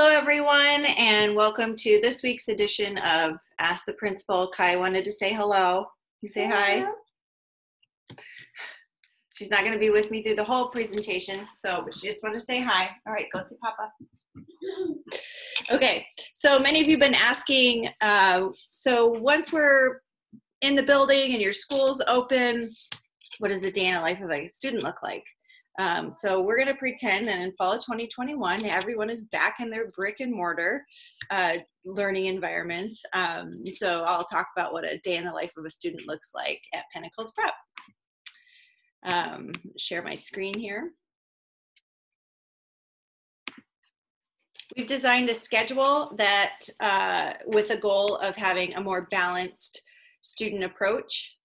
Hello, everyone, and welcome to this week's edition of Ask the Principal. Kai wanted to say hello. You say hi. She's not going to be with me through the whole presentation, but she just wanted to say hi. All right, go see Papa. Okay, so many of you have been asking, so once we're in the building and your school's open, what does a day in the life of a student look like? So we're going to pretend that in fall of 2021, everyone is back in their brick and mortar learning environments. So I'll talk about what a day in the life of a student looks like at Pinnacles Prep. Share my screen here. We've designed a schedule that with a goal of having a more balanced student approach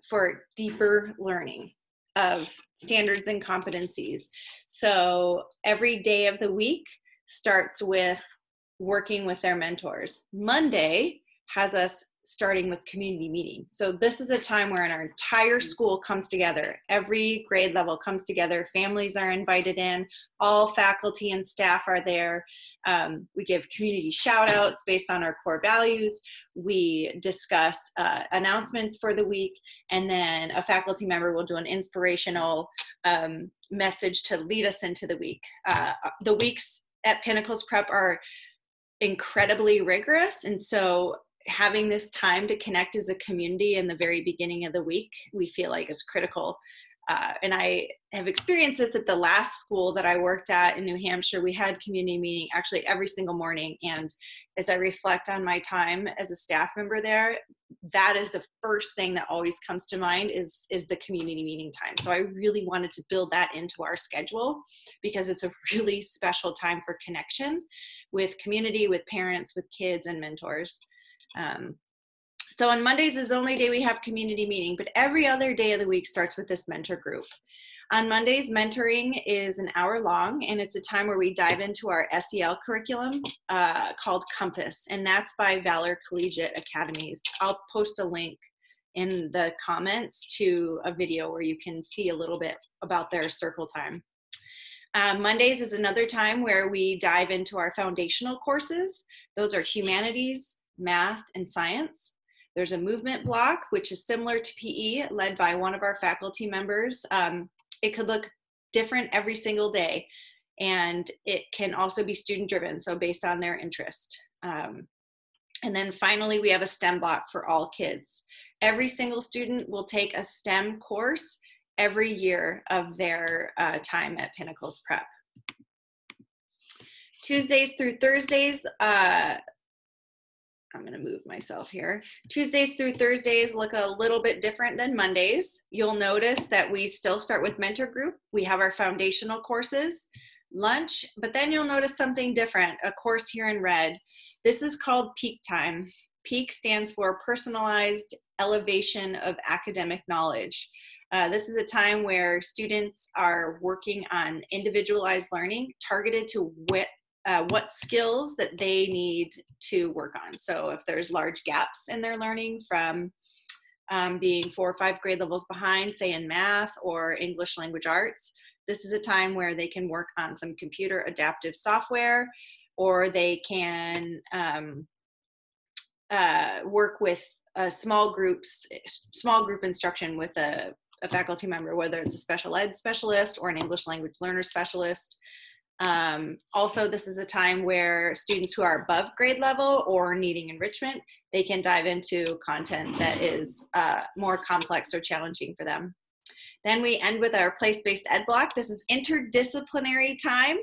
for deeper learning of standards and competencies. So every day of the week starts with working with their mentors. Monday has us starting with community meeting. So this is a time where our entire school comes together. Every grade level comes together. Families are invited in. All faculty and staff are there. We give community shout outs based on our core values. We discuss announcements for the week, and then a faculty member will do an inspirational message to lead us into the week. The weeks at Pinnacles Prep are incredibly rigorous, and so having this time to connect as a community in the very beginning of the week, we feel like is critical. And I have experienced this at the last school that I worked at in New Hampshire. We had community meeting actually every single morning. And as I reflect on my time as a staff member there, that is the first thing that always comes to mind is the community meeting time. So I really wanted to build that into our schedule because it's a really special time for connection with community, with parents, with kids and mentors. So on Mondays is the only day we have community meeting, but every other day of the week starts with this mentor group. On Mondays, mentoring is an hour long, and it's a time where we dive into our SEL curriculum called Compass, and that's by Valor Collegiate Academies. I'll post a link in the comments to a video where you can see a little bit about their circle time. Mondays is another time where we dive into our foundational courses. Those are humanities, math, and science. There's a movement block, which is similar to PE, led by one of our faculty members. It could look different every single day, and it can also be student-driven, so based on their interest. And then finally, we have a STEM block for all kids. Every single student will take a STEM course every year of their time at Pinnacles Prep. Tuesdays through Thursdays, I'm going to move myself here. Tuesdays through Thursdays look a little bit different than Mondays. You'll notice that we still start with mentor group. We have our foundational courses, lunch, but then you'll notice something different, a course here in red. This is called peak time. Peak stands for personalized elevation of academic knowledge. This is a time where students are working on individualized learning targeted to what skills that they need to work on. So if there's large gaps in their learning from being 4 or 5 grade levels behind, say in math or English language arts, this is a time where they can work on some computer adaptive software, or they can work with small group instruction with a faculty member, whether it's a special ed specialist or an English language learner specialist. Also, this is a time where students who are above grade level or needing enrichment, they can dive into content that is more complex or challenging for them. Then we end with our place-based ed block. This is interdisciplinary time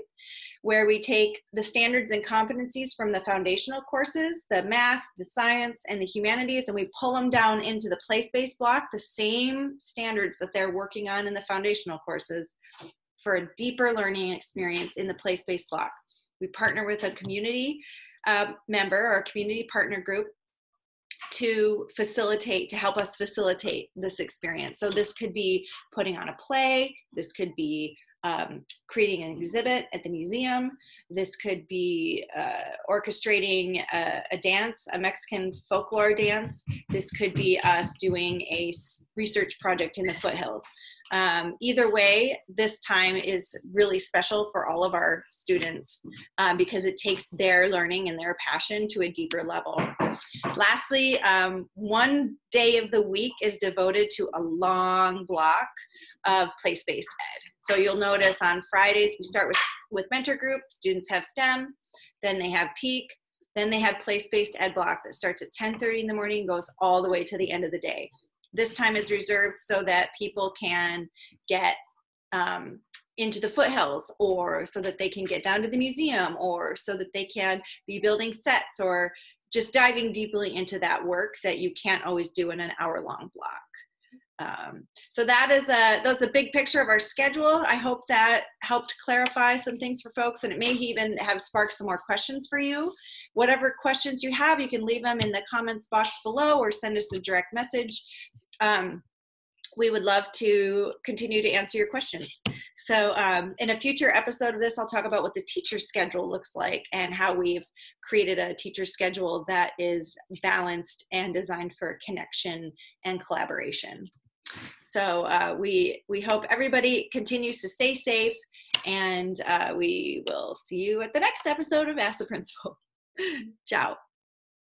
where we take the standards and competencies from the foundational courses, the math, the science, and the humanities, and we pull them down into the place-based block, the same standards that they're working on in the foundational courses, for a deeper learning experience in the place-based block. We partner with a community member or a community partner group to help us facilitate this experience. So this could be putting on a play, this could be creating an exhibit at the museum. This could be orchestrating a dance, a Mexican folklore dance. This could be us doing a research project in the foothills. Either way, this time is really special for all of our students because it takes their learning and their passion to a deeper level. Lastly, one day of the week is devoted to a long block of place-based ed. So you'll notice on Fridays, we start with mentor group, students have STEM, then they have peak, then they have place-based ed block that starts at 10:30 in the morning, goes all the way to the end of the day. This time is reserved so that people can get into the foothills, or so that they can get down to the museum, or so that they can be building sets, or just diving deeply into that work that you can't always do in an hour-long block. So that's a big picture of our schedule. I hope that helped clarify some things for folks, and it may even have sparked some more questions for you. Whatever questions you have, you can leave them in the comments box below or send us a direct message. We would love to continue to answer your questions. So in a future episode of this, I'll talk about what the teacher schedule looks like and how we've created a teacher schedule that is balanced and designed for connection and collaboration. So we hope everybody continues to stay safe, and we will see you at the next episode of Ask the Principal. Ciao.